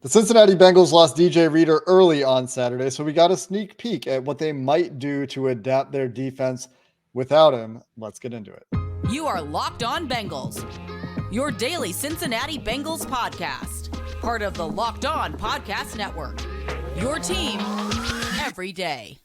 The Cincinnati Bengals lost DJ Reader early on Saturday, so we got a sneak peek at what they might do to adapt their defense without him. Let's get into it. You are Locked On Bengals, your daily Cincinnati Bengals podcast, part of the Locked On Podcast Network, your team every day.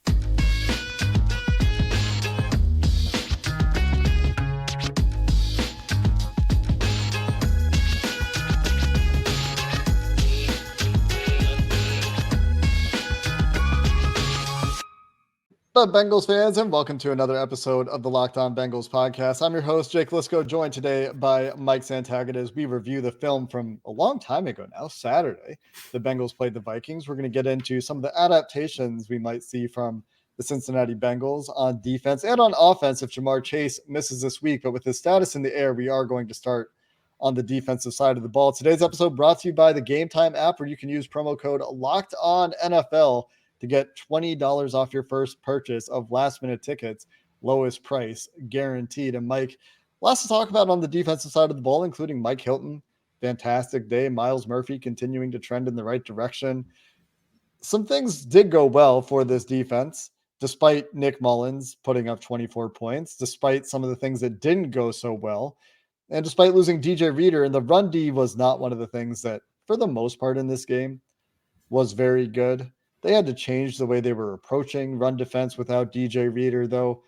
What's up, Bengals fans, and welcome to another episode of the Locked On Bengals podcast. I'm your host, Jake Lisco, joined today by Mike Santagata as we review the film from a long time ago now, Saturday. The Bengals played the Vikings. We're going to get into some of the adaptations we might see from the Cincinnati Bengals on defense and on offense if Jamar Chase misses this week. But with his status in the air, we are going to start on the defensive side of the ball. Today's episode brought to you by the Gametime app, where you can use promo code LOCKEDONNFL to get $20 off your first purchase of last-minute tickets, lowest price guaranteed. And Mike, lots to talk about on the defensive side of the ball, including Mike Hilton, fantastic day. Miles Murphy continuing to trend in the right direction. Some things did go well for this defense, despite Nick Mullins putting up 24 points, despite some of the things that didn't go so well, and despite losing DJ Reader. And the run D was not one of the things that, for the most part in this game, was very good. They had to change the way they were approaching run defense without DJ Reader, though.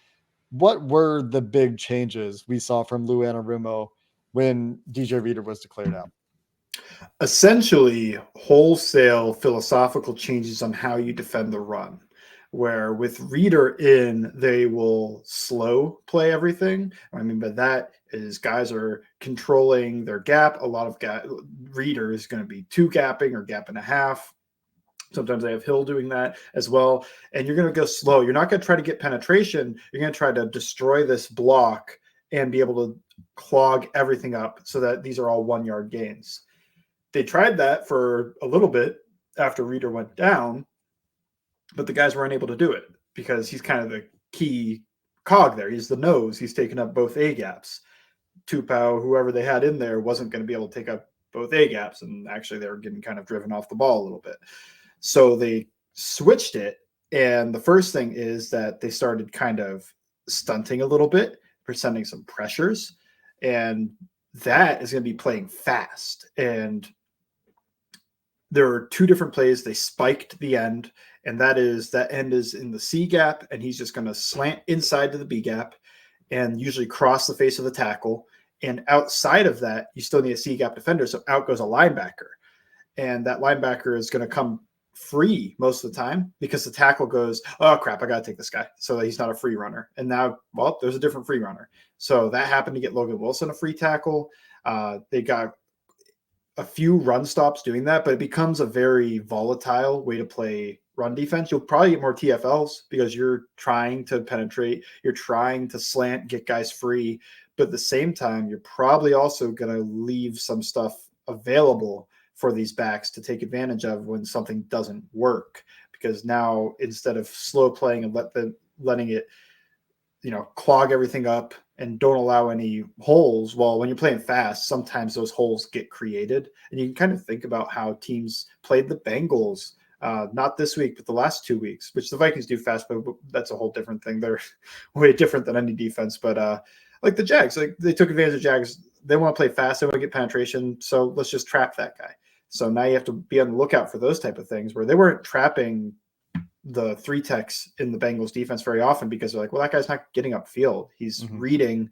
What were the big changes we saw from Lou Anarumo when DJ Reader was declared out? Essentially, wholesale philosophical changes on how you defend the run, where with Reader in, they will slow play everything. What I mean by that is guys are controlling their gap. A lot of Reader is going to be two gapping or gap and a half. Sometimes they have Hill doing that as well. And you're going to go slow. You're not going to try to get penetration. You're going to try to destroy this block and be able to clog everything up so that these are all 1 yard gains. They tried that for a little bit after Reader went down, but the guys weren't able to do it because he's kind of the key cog there. He's the nose. He's taking up both A gaps. Tupou, whoever they had in there, wasn't going to be able to take up both A gaps. And actually they were getting kind of driven off the ball a little bit. So they switched it, and the first thing is that they started kind of stunting a little bit, presenting some pressures, and that is going to be playing fast. And there are two different plays. They spiked the end, and that end is in the C gap, and he's just going to slant inside to the B gap and usually cross the face of the tackle. And outside of that, you still need a C gap defender, so out goes a linebacker. And that linebacker is going to come free most of the time because the tackle goes, oh crap, I gotta take this guy, so that he's not a free runner. And now, well, there's a different free runner. So that happened to get Logan Wilson a free tackle. They got a few run stops doing that, but it becomes a very volatile way to play run defense. You'll probably get more TFLs because you're trying to penetrate, you're trying to slant, get guys free, but at the same time, you're probably also going to leave some stuff available for these backs to take advantage of when something doesn't work, because now instead of slow playing and letting it, clog everything up and don't allow any holes. Well, when you're playing fast, sometimes those holes get created, and you can kind of think about how teams played the Bengals, not this week, but the last 2 weeks, which the Vikings do fast, but that's a whole different thing. They're way different than any defense, but like the Jags, like they took advantage of Jags. They want to play fast. They want to get penetration. So let's just trap that guy. So now you have to be on the lookout for those type of things where they weren't trapping the three techs in the Bengals defense very often because they're like, well, that guy's not getting upfield. He's reading,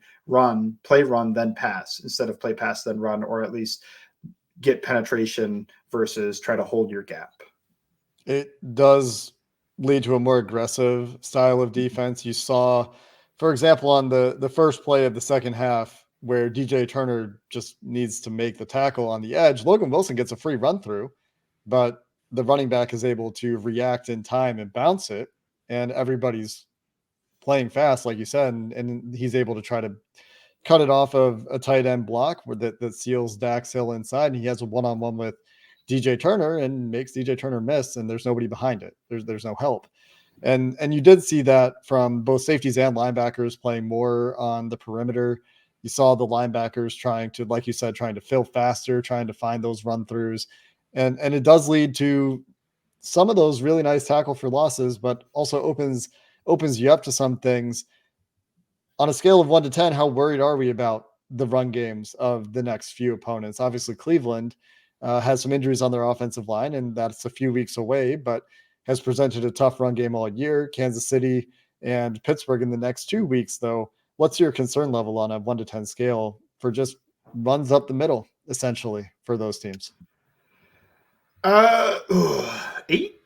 play run, then pass instead of play pass, then run, or at least get penetration versus try to hold your gap. It does lead to a more aggressive style of defense. You saw, for example, on the first play of the second half, where DJ Turner just needs to make the tackle on the edge, Logan Wilson gets a free run through, but the running back is able to react in time and bounce it, and everybody's playing fast, like you said, and he's able to try to cut it off of a tight end block where that seals Dax Hill inside, and he has a one-on-one with DJ Turner and makes DJ Turner miss, and there's nobody behind it. There's no help. And you did see that from both safeties and linebackers playing more on the perimeter. You saw the linebackers trying to, like you said, trying to fill faster, trying to find those run throughs. And it does lead to some of those really nice tackle for losses, but also opens you up to some things. On a scale of 1 to 10, how worried are we about the run games of the next few opponents? Obviously, Cleveland has some injuries on their offensive line, and that's a few weeks away, but has presented a tough run game all year. Kansas City and Pittsburgh in the next 2 weeks, though. What's your concern level on a 1 to 10 scale for just runs up the middle, essentially, for those teams? 8.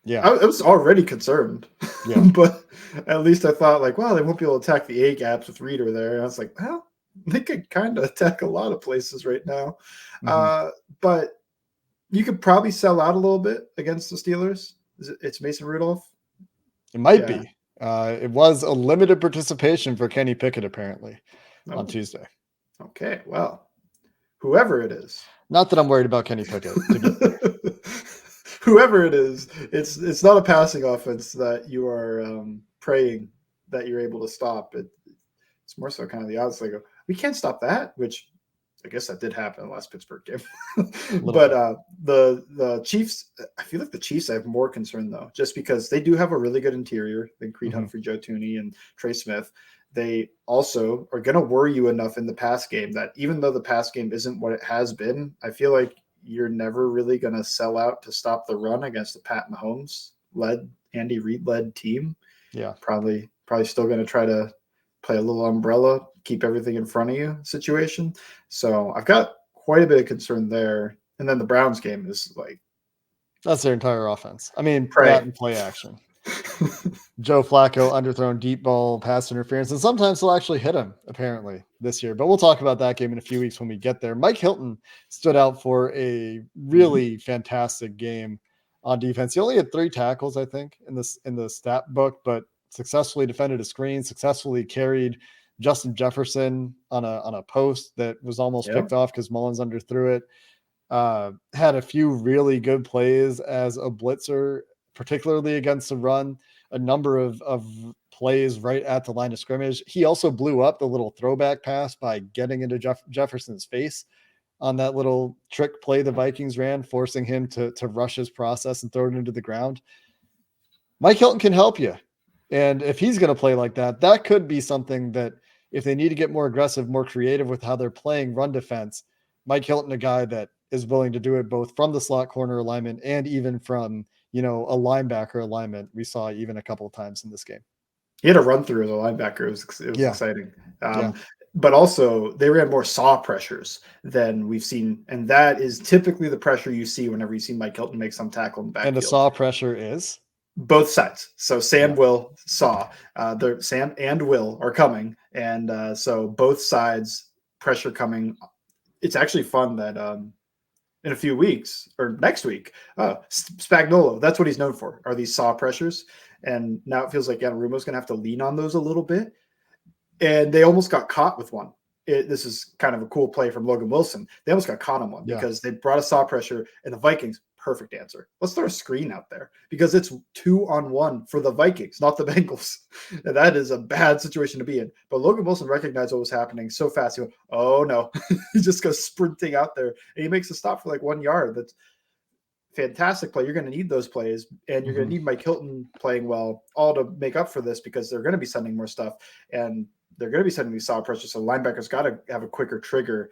Yeah. I was already concerned, Yeah. but at least I thought like, wow, they won't be able to attack the A gaps with Reader there. And I was like, well, they could kind of attack a lot of places right now. But you could probably sell out a little bit against the Steelers. It's Mason Rudolph. It might be. It was a limited participation for Kenny Pickett, apparently, on Tuesday. Okay, well, whoever it is. Not that I'm worried about Kenny Pickett, to be clear. Whoever it is, it's not a passing offense that you are praying that you're able to stop. It's more so kind of the odds. Like, we can't stop that, which I guess that did happen in the last Pittsburgh game. But the Chiefs, I feel like the Chiefs I have more concern, though, just because they do have a really good interior than Creed Humphrey, Joe Thuney, and Trey Smith. They also are going to worry you enough in the pass game that even though the pass game isn't what it has been, I feel like you're never really going to sell out to stop the run against the Pat Mahomes-led, Andy Reid-led team. Yeah. Probably still going to try to play a little umbrella, keep everything in front of you situation. So I've got quite a bit of concern there. And then the Browns game is like... That's their entire offense. I mean, that and play action. Joe Flacco underthrown deep ball pass interference, and sometimes he'll actually hit him, apparently, this year. But we'll talk about that game in a few weeks when we get there. Mike Hilton stood out for a really fantastic game on defense. He only had 3 tackles, I think, in the stat book, but successfully defended a screen, successfully carried Justin Jefferson on a post that was almost picked off because Mullins underthrew it. Had a few really good plays as a blitzer, particularly against the run, a number of plays right at the line of scrimmage. He also blew up the little throwback pass by getting into Jefferson's face on that little trick play the Vikings ran, forcing him to rush his process and throw it into the ground. Mike Hilton can help you. And if he's going to play like that, that could be something that if they need to get more aggressive, more creative with how they're playing run defense, Mike Hilton, a guy that is willing to do it both from the slot corner alignment and even from, a linebacker alignment. We saw even a couple of times in this game. He had a run through as a linebacker. It was exciting. But also they ran more saw pressures than we've seen. And that is typically the pressure you see whenever you see Mike Hilton make some tackle in the backfield. And the saw pressure is? Both sides. So Sam Will saw. Sam and Will are coming. And so both sides pressure coming. It's actually fun that in a few weeks or next week, Spagnuolo, that's what he's known for, are these saw pressures. And now it feels like Anarumo's going to have to lean on those a little bit. And they almost got caught with one. This is kind of a cool play from Logan Wilson. They almost got caught on one because they brought a saw pressure, and the Vikings, perfect answer. Let's throw a screen out there because it's 2-on-1 for the Vikings, not the Bengals. And that is a bad situation to be in. But Logan Wilson recognized what was happening so fast. He went, oh no, he just goes sprinting out there and he makes a stop for like 1 yard. That's fantastic play. You're going to need those plays, and you're going to need Mike Hilton playing well, all to make up for this because they're going to be sending more stuff and they're going to be sending these saw pressures. So linebackers got to have a quicker trigger.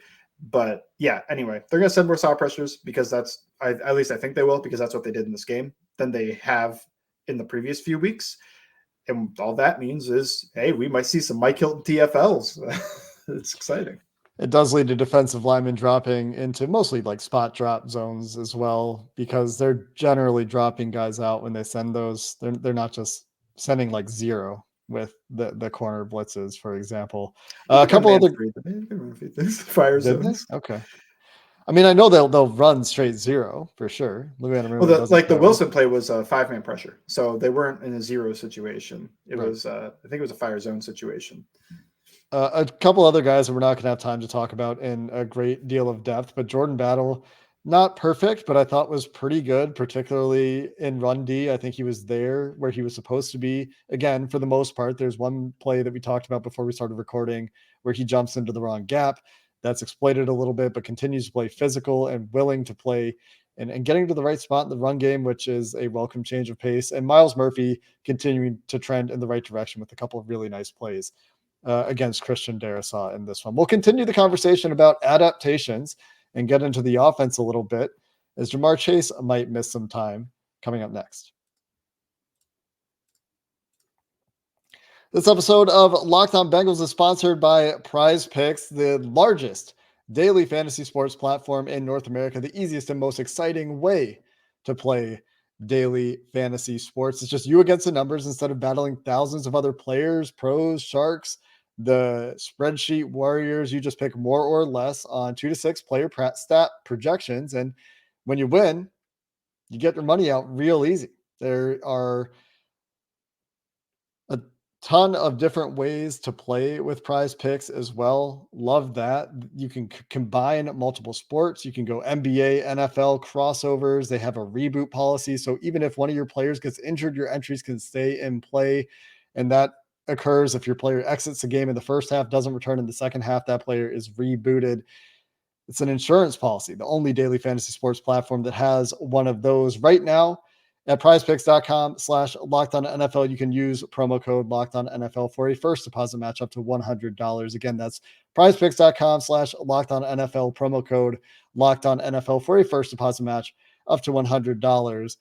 But yeah, anyway, they're going to send more saw pressures because at least I think they will, because that's what they did in this game than they have in the previous few weeks. And all that means is, hey, we might see some Mike Hilton TFLs. It's exciting. It does lead to defensive linemen dropping into mostly like spot drop zones as well, because they're generally dropping guys out when they send those. They're not just sending like zero with the corner blitzes, for example. A couple other fire zones. Okay. I mean, I know they'll run straight zero for sure. Lou Anarumo the Wilson play was a 5-man pressure, so they weren't in a zero situation. It was I think it was a fire zone situation. A couple other guys that we're not going to have time to talk about in a great deal of depth, but Jordan Battle, not perfect, but I thought was pretty good, particularly in run D. I think he was there where he was supposed to be. Again, for the most part, there's one play that we talked about before we started recording where he jumps into the wrong gap. That's exploited a little bit, but continues to play physical and willing to play and getting to the right spot in the run game, which is a welcome change of pace. And Miles Murphy continuing to trend in the right direction with a couple of really nice plays against Christian Darrisaw in this one. We'll continue the conversation about adaptations and get into the offense a little bit, as Ja'Marr Chase might miss some time, coming up next. This episode of Locked On Bengals is sponsored by PrizePicks, the largest daily fantasy sports platform in North America, the easiest and most exciting way to play daily fantasy sports. It's just you against the numbers instead of battling thousands of other players, pros, sharks, the spreadsheet warriors. You just pick more or less on 2 to 6 player stat projections. And when you win, you get your money out real easy. There are a ton of different ways to play with PrizePicks as well. Love that. You can combine multiple sports. You can go NBA, NFL crossovers. They have a reboot policy. So even if one of your players gets injured, your entries can stay in play. And that occurs if your player exits the game in the first half, doesn't return in the second half, that player is rebooted. It's an insurance policy, the only daily fantasy sports platform that has one of those right now. At prizepicks.com/LockedOnNFL, you can use promo code LockedOnNFL for a first deposit match up to $100. Again, that's prizepicks.com/LockedOnNFL, promo code LockedOnNFL for a first deposit match up to $100.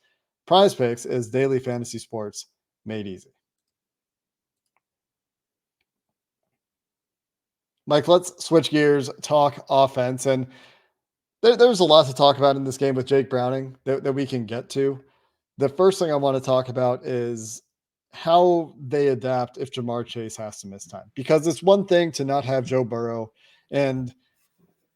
PrizePicks is daily fantasy sports made easy. Mike, let's switch gears, talk offense. And there's a lot to talk about in this game with Jake Browning that we can get to. The first thing I want to talk about is how they adapt if Ja'Marr Chase has to miss time, because it's one thing to not have Joe Burrow, and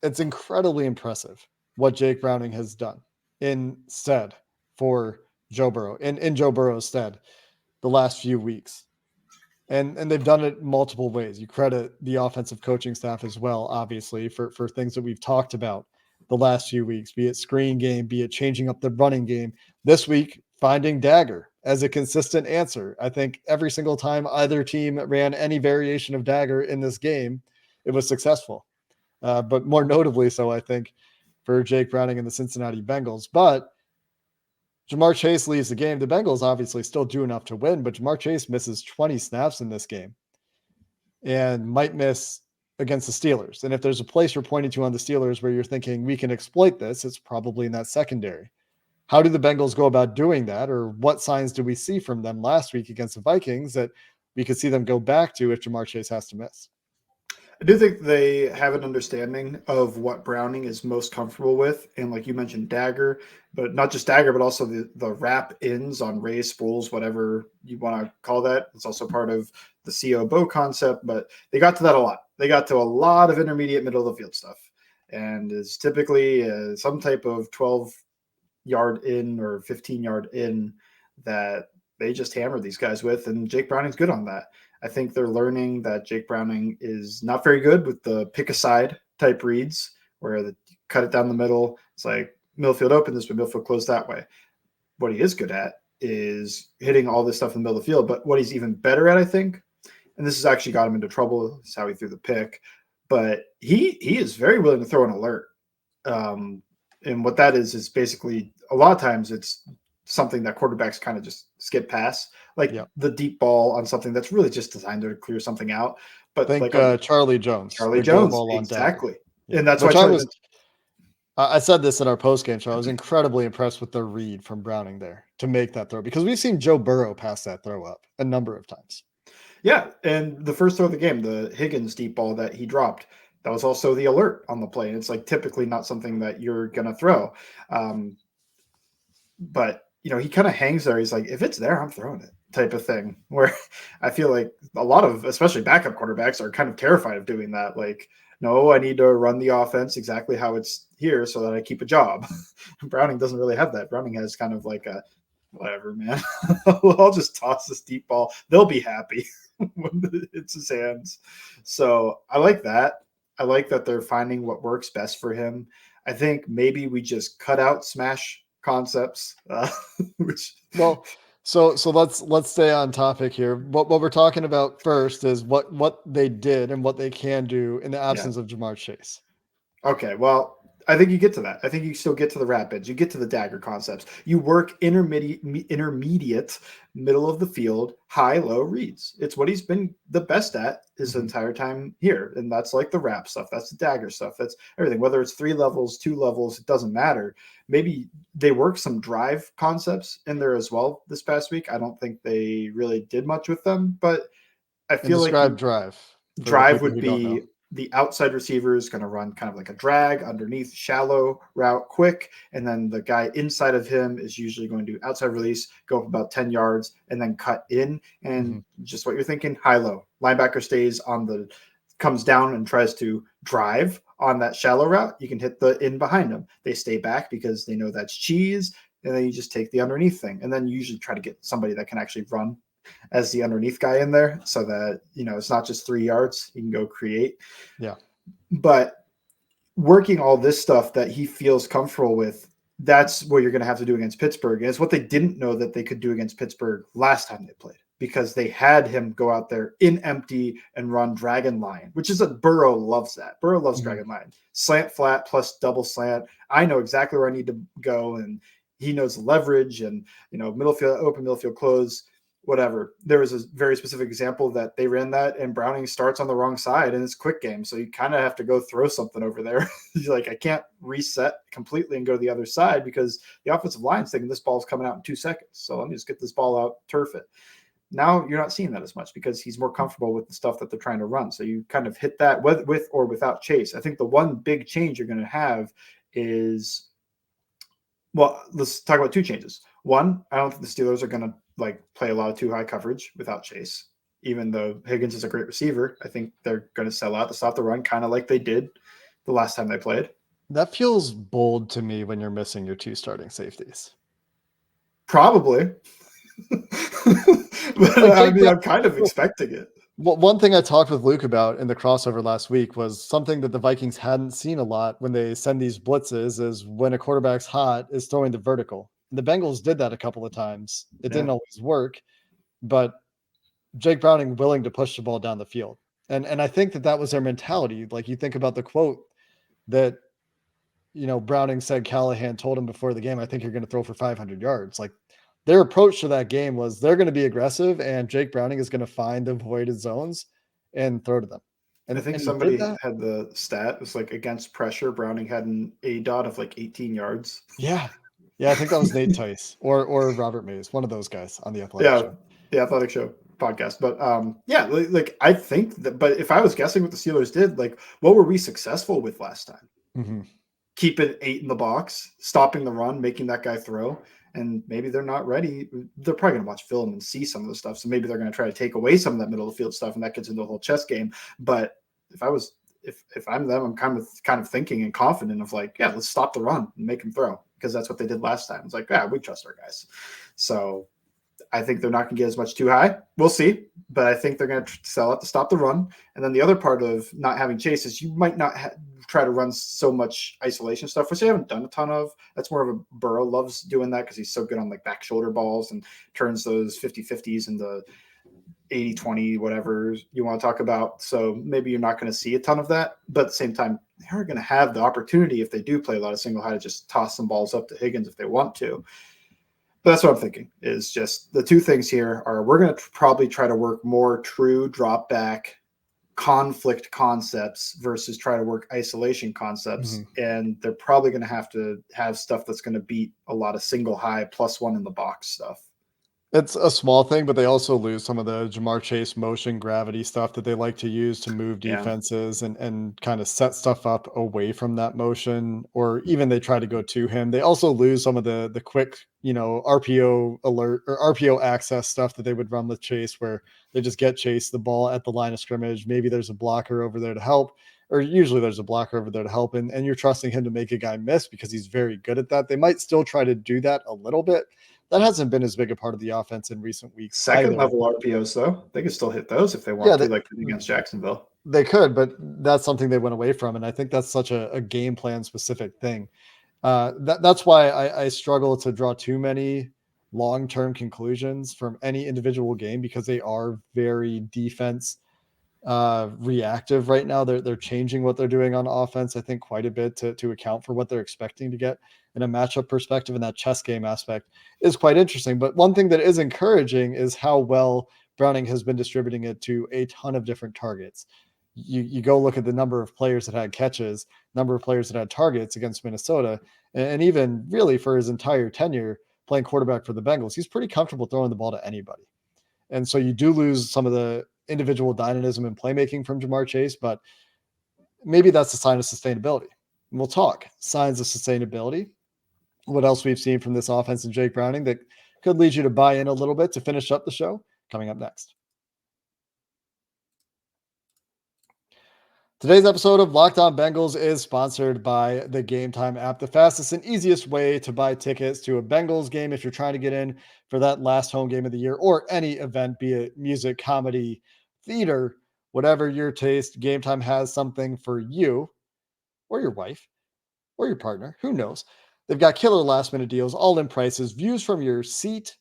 it's incredibly impressive what Jake Browning has done instead for Joe Burrow, in Joe Burrow's stead the last few weeks. And they've done it multiple ways. You credit the offensive coaching staff as well, obviously, for things that we've talked about the last few weeks, be it screen game, be it changing up the running game. This week, finding Dagger as a consistent answer. I think every single time either team ran any variation of Dagger in this game, it was successful. But more notably so, I think, for Jake Browning and the Cincinnati Bengals. But Ja'Marr Chase leaves the game. The Bengals obviously still do enough to win, but Ja'Marr Chase misses 20 snaps in this game and might miss against the Steelers. And if there's a place you're pointing to on the Steelers where you're thinking we can exploit this, it's probably in that secondary. How do the Bengals go about doing that? Or what signs do we see from them last week against the Vikings that we could see them go back to if Ja'Marr Chase has to miss? I do think they have an understanding of what Browning is most comfortable with. And like you mentioned, Dagger, but not just Dagger, but also the wrap ins on raised spools, whatever you want to call that. It's also part of the CO Bow concept, but they got to that a lot. They got to a lot of intermediate middle of the field stuff. And it's typically some type of 12-yard in or 15-yard in that they just hammer these guys with. And Jake Browning's good on that. I think they're learning that Jake Browning is not very good with the pick a side type reads where the cut it down the middle. It's like Millfield open this way, Millfield closed that way. What he is good at is hitting all this stuff in the middle of the field. But what he's even better at, I think, and this has actually got him into trouble, is how he threw the pick, but he is very willing to throw an alert. And what that is basically a lot of times it's something that quarterbacks kind of just skip past, like the deep ball on something that's really just designed to clear something out. But think like Charlie Jones. Exactly. Yeah. And that's Which why I said this in our post-game show. I was incredibly impressed with the read from Browning there to make that throw, because we've seen Joe Burrow pass that throw up a number of times. Yeah, and the first throw of the game, the Higgins deep ball that he dropped, that was also the alert on the play. And it's like typically not something that you're going to throw. But he kind of hangs there. He's like, if it's there, I'm throwing it type of thing, where I feel like a lot of, especially backup quarterbacks, are kind of terrified of doing that. Like, no, I need to run the offense exactly how it's here so that I keep a job. Browning doesn't really have that. Browning has kind of like a, whatever, man. I'll just toss this deep ball. They'll be happy when it's his hands. So I like that. I like that they're finding what works best for him. I think maybe we just cut out smash concepts, so let's stay on topic here. What we're talking about first is what they did and what they can do in the absence of Ja'Marr Chase. Okay, well, I think you get to that. I think you still get to the rapids. You get to the dagger concepts. You work intermediate, middle of the field, high, low reads. It's what he's been the best at his entire time here. And that's like the wrap stuff. That's the dagger stuff. That's everything. Whether it's 3 levels, 2 levels, it doesn't matter. Maybe they work some drive concepts in there as well this past week. I don't think they really did much with them, but I feel like drive would be the outside receiver is going to run kind of like a drag underneath, shallow route, quick. And then the guy inside of him is usually going to do outside release, go up about 10 yards, and then cut in. And just what you're thinking, high-low. Linebacker comes down and tries to drive on that shallow route. You can hit the in behind them. They stay back because they know that's cheese. And then you just take the underneath thing. And then you usually try to get somebody that can actually run as the underneath guy in there so that, it's not just 3 yards. You can go create. Yeah. But working all this stuff that he feels comfortable with, that's what you're going to have to do against Pittsburgh. And it's what they didn't know that they could do against Pittsburgh last time they played, because they had him go out there in empty and run dragon line, which is Burrow loves that. Burrow loves dragon line. Slant flat plus double slant. I know exactly where I need to go. And he knows the leverage and, middle field, open middle field, close, whatever. There was a very specific example that they ran that and Browning starts on the wrong side and it's quick game. So you kind of have to go throw something over there. You're like, I can't reset completely and go to the other side because the offensive line's thinking this ball's coming out in 2 seconds. So let me just get this ball out, turf it. Now you're not seeing that as much because he's more comfortable with the stuff that they're trying to run. So you kind of hit that with or without Chase. I think the one big change you're going to have is, well, let's talk about 2 changes. One, I don't think the Steelers are going to play a lot of too high coverage without Chase, even though Higgins is a great receiver. I think they're going to sell out to stop the run, kind of like they did the last time they played. That feels bold to me when you're missing your 2 starting safeties. Probably. But I'm kind of expecting it. Well, one thing I talked with Luke about in the crossover last week was something that the Vikings hadn't seen a lot when they send these blitzes is when a quarterback's hot is throwing the vertical. The Bengals did that a couple of times. It didn't always work, but Jake Browning willing to push the ball down the field. And I think that was their mentality. Like you think about the quote that, Browning said Callahan told him before the game, I think you're going to throw for 500 yards. Like their approach to that game was they're going to be aggressive and Jake Browning is going to find the voided zones and throw to them. And I think somebody had the stat. It was against pressure, Browning had an ADOT of 18 yards. Yeah. Yeah, I think that was Nate Tice or Robert Mays, one of those guys on the Athletic Show. The Athletic Show podcast. But I think that. But if I was guessing what the Steelers did, what were we successful with last time? Keeping 8 in the box, stopping the run, making that guy throw, and maybe they're not ready. They're probably going to watch film and see some of the stuff. So maybe they're going to try to take away some of that middle of the field stuff, and that gets into the whole chess game. But if I'm them, I'm kind of thinking and confident of let's stop the run and make him throw. Because that's what they did last time. It's we trust our guys. So I think they're not going to get as much too high. We'll see. But I think they're going to sell it to stop the run. And then the other part of not having Chase is you might not try to run so much isolation stuff, which they haven't done a ton of. That's more of a Burrow loves doing that because he's so good on back shoulder balls and turns those 50-50s into 80-20, whatever you want to talk about. So maybe you're not going to see a ton of that. But at the same time, they are going to have the opportunity if they do play a lot of single high to just toss some balls up to Higgins if they want to. But that's what I'm thinking is just the 2 things here are we're going to probably try to work more true drop back conflict concepts versus try to work isolation concepts. And they're probably going to have stuff that's going to beat a lot of single high +1 in the box stuff. It's a small thing, but they also lose some of the Jamar Chase motion gravity stuff that they like to use to move defenses and kind of set stuff up away from that motion, or even they try to go to him. They also lose some of the quick, RPO alert or RPO access stuff that they would run with Chase, where they just get Chase the ball at the line of scrimmage. Maybe there's a blocker over there to help, or usually there's a blocker over there to help, and you're trusting him to make a guy miss because he's very good at that. They might still try to do that a little bit. That hasn't been as big a part of the offense in recent weeks. Second level RPOs, though, they can still hit those if they want to, against Jacksonville. They could, but that's something they went away from, and I think that's such a game plan specific thing. That's why I struggle to draw too many long-term conclusions from any individual game because they are very defense reactive right now. They're changing what they're doing on offense, I think, quite a bit to account for what they're expecting to get in a matchup perspective, and that chess game aspect is quite interesting. But one thing that is encouraging is how well Browning has been distributing it to a ton of different targets. You go look at the number of players that had catches, number of players that had targets against Minnesota, and even really for his entire tenure playing quarterback for the Bengals, he's pretty comfortable throwing the ball to anybody. And so you do lose some of the individual dynamism and playmaking from Jamar Chase, but maybe that's a sign of sustainability. And we'll talk signs of sustainability. What else we've seen from this offense and Jake Browning that could lead you to buy in a little bit to finish up the show coming up next. Today's episode of Locked On Bengals is sponsored by the Gametime app, the fastest and easiest way to buy tickets to a Bengals game if you're trying to get in for that last home game of the year or any event, be it music, comedy, theater, whatever your taste. Gametime has something for you or your wife or your partner. Who knows? They've got killer last minute deals, all in prices, views from your seat,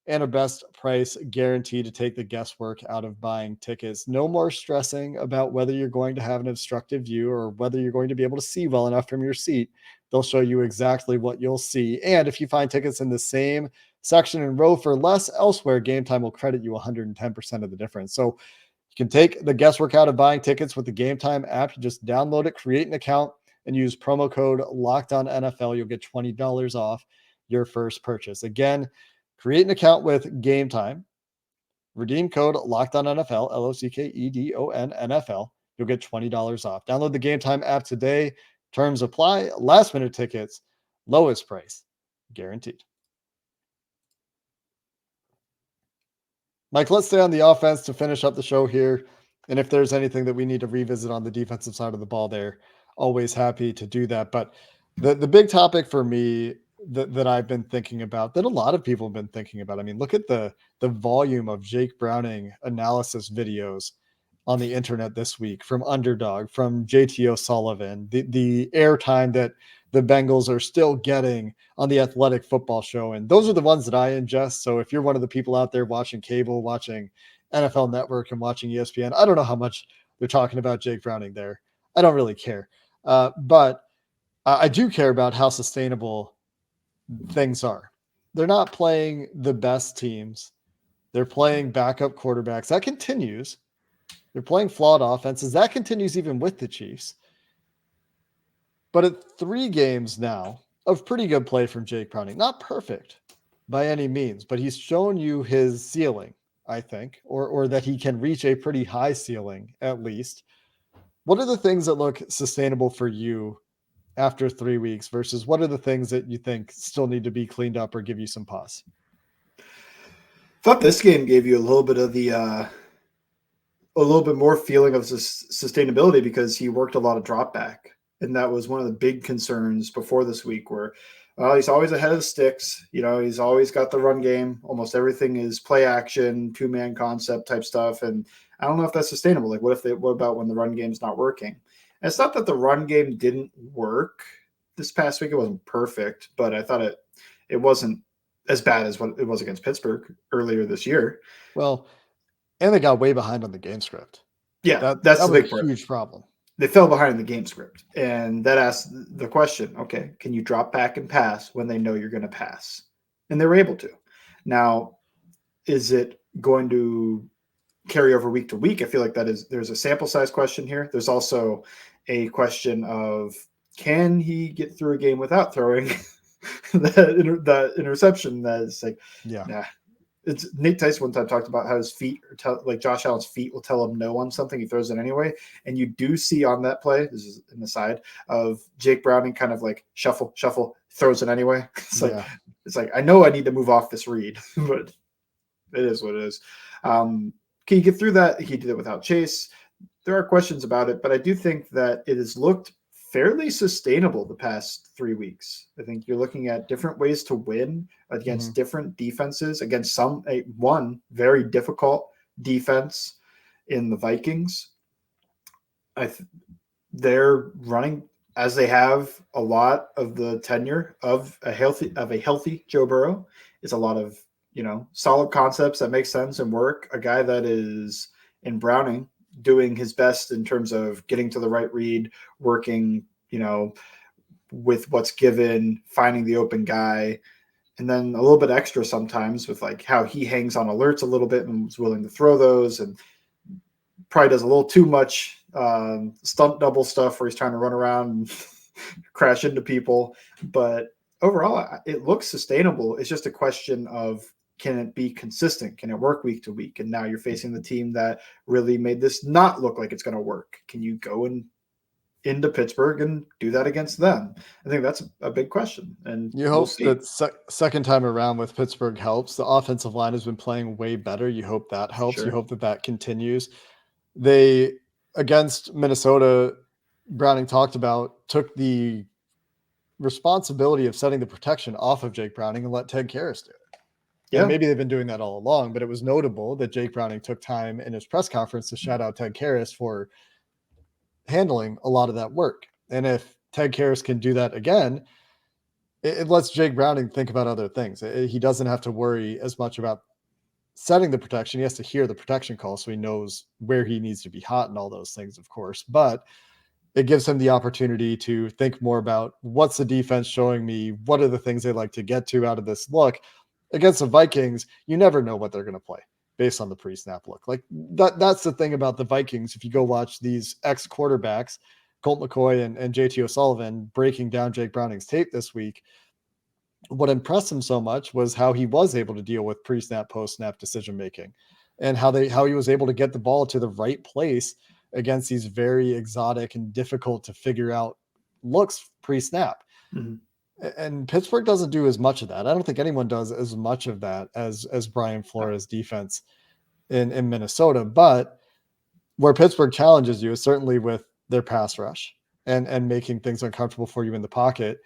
and a best price guarantee to take the guesswork out of buying tickets. No more stressing about whether you're going to have an obstructive view or whether you're going to be able to see well enough from your seat. They'll show you exactly what you'll see. And if you find tickets in the same section and row for less elsewhere, Gametime will credit you 110% of the difference. So you can take the guesswork out of buying tickets with the Gametime app. You just download it, create an account, and use promo code LOCKEDONNFL. You'll get $20 off your first purchase. Again, create an account with Gametime. Redeem code LOCKEDONNFL, LOCKEDON-NFL. You'll get $20 off. Download the Gametime app today. Terms apply. Last minute tickets. Lowest price guaranteed. Mike, let's stay on the offense to finish up the show here. And if there's anything that we need to revisit on the defensive side of the ball there, always happy to do that. But the big topic for me that I've been thinking about, that a lot of people have been thinking about, I mean, look at the volume of Jake Browning analysis videos on the internet this week from Underdog, from JT O'Sullivan, the airtime that the Bengals are still getting on the Athletic Football Show. And those are the ones that I ingest. So if you're one of the people out there watching cable, watching NFL Network and watching ESPN, I don't know how much they're talking about Jake Browning there. I don't really care. But I do care about how sustainable things are. They're not playing the best teams. They're playing backup quarterbacks. That continues. They're playing flawed offenses. That continues even with the Chiefs. But at 3 games now of pretty good play from Jake Browning, not perfect by any means, but he's shown you his ceiling, I think, or that he can reach a pretty high ceiling at least. What are the things that look sustainable for you after 3 weeks versus what are the things that you think still need to be cleaned up or give you some pause? Thought this game gave you a little bit of a little bit more feeling of sustainability because he worked a lot of drop back. And that was one of the big concerns before this week where he's always ahead of the sticks. You know, he's always got the run game. Almost everything is play action, 2-man concept type stuff. And I don't know if that's sustainable. Like what about when the run game's not working? And it's not that the run game didn't work this past week. It wasn't perfect, but I thought it wasn't as bad as what it was against Pittsburgh earlier this year. Well, and they got way behind on the game script. Yeah, that's the big part. Huge problem. They fell behind in the game script. And that asked the question, okay, can you drop back and pass when they know you're going to pass? And they were able to. Now, is it going to carry over week to week? I feel like there's a sample size question here. There's also a question of, can he get through a game without throwing that interception? That is like, nah. It's Nate Tyson one time talked about how his feet, like Josh Allen's feet, will tell him no on something. He throws it anyway. And you do see on that play, this is in the side, of Jake Browning kind of like shuffle, throws it anyway. It's like, I know I need to move off this read, but it is what it is. Can you get through that? He did it without Chase. There are questions about it, but I do think that it has looked fairly sustainable the past 3 weeks. I think you're looking at different ways to win against different defenses, against one very difficult defense in the Vikings. They're running as they have a lot of the tenure of a healthy Joe Burrow. It's a lot of, solid concepts that make sense and work. A guy that is in Browning, doing his best in terms of getting to the right read, working, with what's given, finding the open guy, and then a little bit extra sometimes with like how he hangs on alerts a little bit and is willing to throw those, and probably does a little too much stunt double stuff where he's trying to run around and crash into people. But overall, it looks sustainable. It's just a question of, can it be consistent? Can it work week to week? And now you're facing the team that really made this not look like it's going to work. Can you go into Pittsburgh and do that against them? I think that's a big question. And you hope that second time around with Pittsburgh helps. The offensive line has been playing way better. You hope that helps. Sure. You hope that continues. They, against Minnesota, Browning talked about, took the responsibility of setting the protection off of Jake Browning and let Ted Karras do it. Yeah. And maybe they've been doing that all along, but it was notable that Jake Browning took time in his press conference to shout out Ted Karras for handling a lot of that work. And if Ted Karras can do that again, it lets Jake Browning think about other things. He doesn't have to worry as much about setting the protection. He has to hear the protection call so he knows where he needs to be hot and all those things, of course. But it gives him the opportunity to think more about, what's the defense showing me? What are the things they like to get to out of this look? Against the Vikings, you never know what they're going to play based on the pre-snap look. Like that's the thing about the Vikings. If you go watch these ex-quarterbacks, Colt McCoy and JT O'Sullivan, breaking down Jake Browning's tape this week, what impressed him so much was how he was able to deal with pre-snap, post-snap decision-making, and how he was able to get the ball to the right place against these very exotic and difficult to figure out looks pre-snap. Mm-hmm. And Pittsburgh doesn't do as much of that. I don't think anyone does as much of that as Brian Flores' defense in Minnesota. But where Pittsburgh challenges you is certainly with their pass rush and making things uncomfortable for you in the pocket.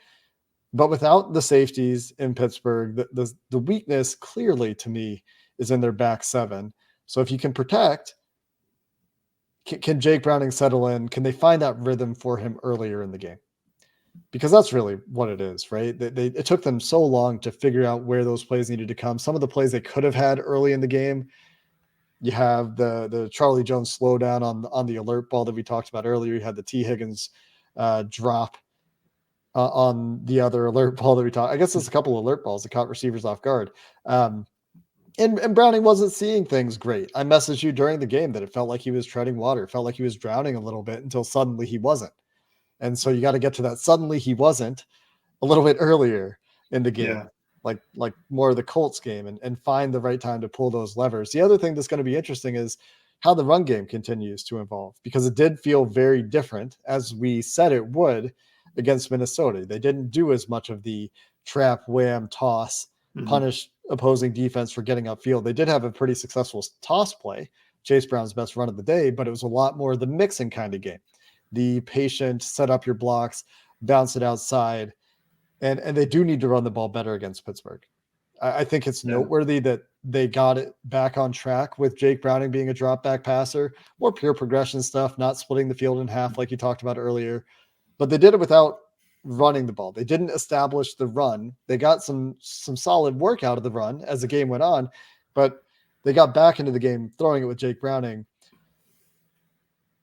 But without the safeties in Pittsburgh, the weakness clearly to me is in their back seven. So if you can protect, can Jake Browning settle in? Can they find that rhythm for him earlier in the game? Because that's really what it is, right? It took them so long to figure out where those plays needed to come. Some of the plays they could have had early in the game. You have the Charlie Jones slowdown on the alert ball that we talked about earlier. You had the T. Higgins drop on the other alert ball that we talked. I guess there's a couple of alert balls that caught receivers off guard. And Browning wasn't seeing things great. I messaged you during the game that it felt like he was treading water. It felt like he was drowning a little bit until suddenly he wasn't. And so you got to get to that suddenly he wasn't a little bit earlier in the game, like more of the Colts game, and find the right time to pull those levers. The other thing that's going to be interesting is how the run game continues to evolve, because it did feel very different, as we said it would, against Minnesota. They didn't do as much of the trap, wham, toss, punish opposing defense for getting upfield. They did have a pretty successful toss play, Chase Brown's best run of the day, but it was a lot more the mixing kind of game. The patient, set up your blocks, bounce it outside. And they do need to run the ball better against Pittsburgh. I think it's noteworthy that they got it back on track with Jake Browning being a drop back passer, more pure progression stuff, not splitting the field in half like you talked about earlier. But they did it without running the ball. They didn't establish the run. They got some solid work out of the run as the game went on, but they got back into the game throwing it with Jake Browning.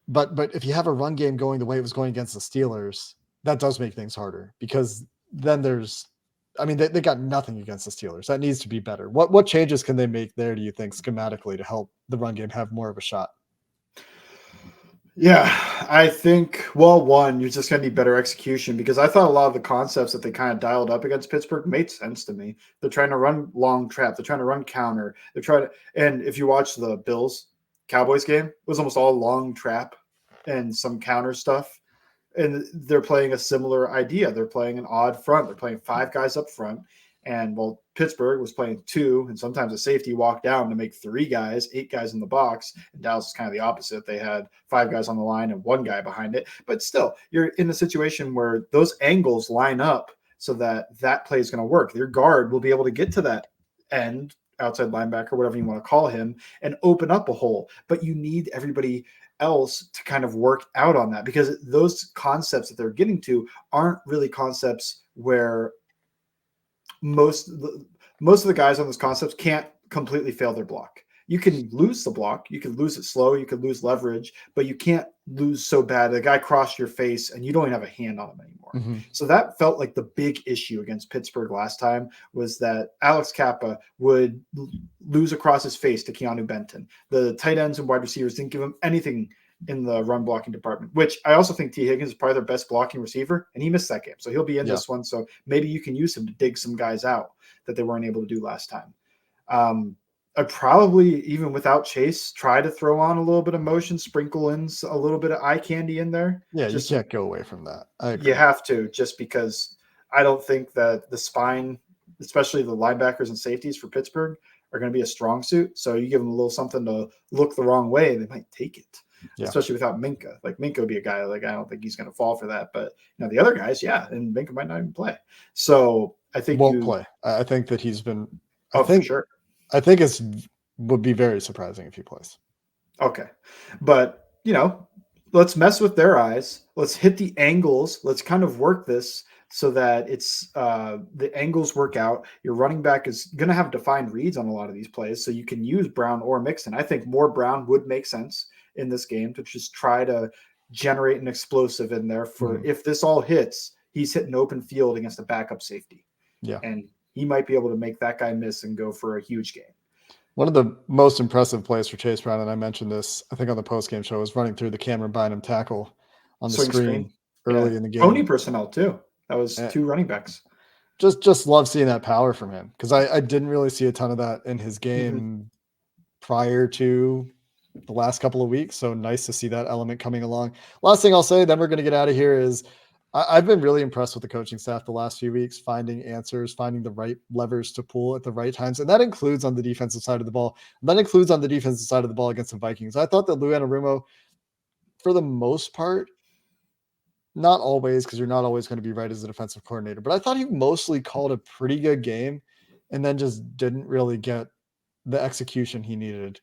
But if you have a run game going the way it was going against the Steelers, that does make things harder, because then they got nothing against the Steelers. That needs to be better. What changes can they make there, do you think, schematically, to help the run game have more of a shot? Yeah, I think, one, you're just going to need better execution, because I thought a lot of the concepts that they kind of dialed up against Pittsburgh made sense to me. They're trying to run long trap. They're trying to run counter. And if you watch the Bills-Cowboys game, it was almost all long trap and some counter stuff. And they're playing a similar idea. They're playing an odd front. They're playing 5 guys up front. And Pittsburgh was playing 2, and sometimes a safety walked down to make 3 guys, 8 guys in the box. And Dallas is kind of the opposite. They had 5 guys on the line and 1 guy behind it. But still, you're in a situation where those angles line up so that play is going to work. Your guard will be able to get to that end, outside linebacker, whatever you want to call him, and open up a hole. But you need everybody else to kind of work out on that, because those concepts that they're getting to aren't really concepts where most of the guys on those concepts can't completely fail their block. you can lose the block, you can lose it slow, you could lose leverage, but you can't lose so bad the guy crossed your face and you don't even have a hand on him anymore. So that felt like the big issue against Pittsburgh last time, was that Alex Kappa would lose across his face to Keanu Benton. The tight ends and wide receivers didn't give him anything in the run blocking department, which I also think T. Higgins is probably their best blocking receiver, and he missed that game. So he'll be in this one. So maybe you can use him to dig some guys out that they weren't able to do last time. I'd probably, even without Chase, try to throw on a little bit of motion, sprinkle in a little bit of eye candy in there. Yeah, you can't go away from that. I agree. You have to, just because I don't think that the spine, especially the linebackers and safeties for Pittsburgh, are going to be a strong suit. So you give them a little something to look the wrong way, they might take it. Especially without Minka. Like Minka would be a guy, like I don't think he's going to fall for that. But the other guys, and Minka might not even play. So I think won't play. I think that he's been. For sure. I think would be very surprising if he plays. Okay. But, let's mess with their eyes. Let's hit the angles. Let's kind of work this so that it's the angles work out. Your running back is going to have defined reads on a lot of these plays, so you can use Brown or Mixon. I think more Brown would make sense in this game to just try to generate an explosive in there for if this all hits, he's hitting open field against a backup safety. Yeah. And he might be able to make that guy miss and go for a huge game. One of the most impressive plays for Chase Brown, and I mentioned this, I think on the post-game show, was running through the Cameron Bynum tackle on the screen early in the game. Pony personnel too. That was two running backs. Just love seeing that power from him, because I didn't really see a ton of that in his game prior to the last couple of weeks. So nice to see that element coming along. Last thing I'll say, then we're going to get out of here, is I've been really impressed with the coaching staff the last few weeks, finding answers, finding the right levers to pull at the right times. And that includes on the defensive side of the ball. That includes on the defensive side of the ball against the Vikings. I thought that Lou Anarumo, for the most part, not always, because you're not always going to be right as a defensive coordinator, but I thought he mostly called a pretty good game and then just didn't really get the execution he needed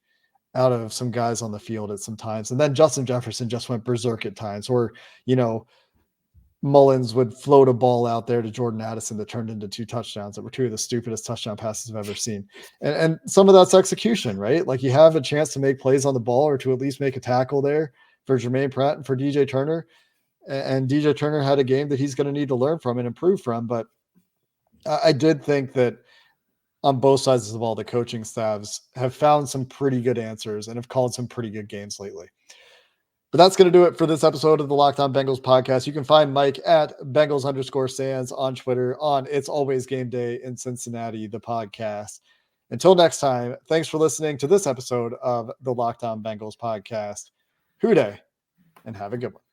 out of some guys on the field at some times. And then Justin Jefferson just went berserk at times, or, Mullins would float a ball out there to Jordan Addison that turned into 2 touchdowns that were 2 of the stupidest touchdown passes I've ever seen. And some of that's execution, right? Like you have a chance to make plays on the ball, or to at least make a tackle there for Jermaine Pratt and for DJ Turner. And DJ Turner had a game that he's going to need to learn from and improve from. But I did think that on both sides of the ball, the coaching staffs have found some pretty good answers and have called some pretty good games lately. But that's going to do it for this episode of the Locked On Bengals podcast. You can find Mike at Bengals_Sands on Twitter, on It's Always Game Day in Cincinnati, the podcast. Until next time, thanks for listening to this episode of the Locked On Bengals podcast. Hoo day, and have a good one.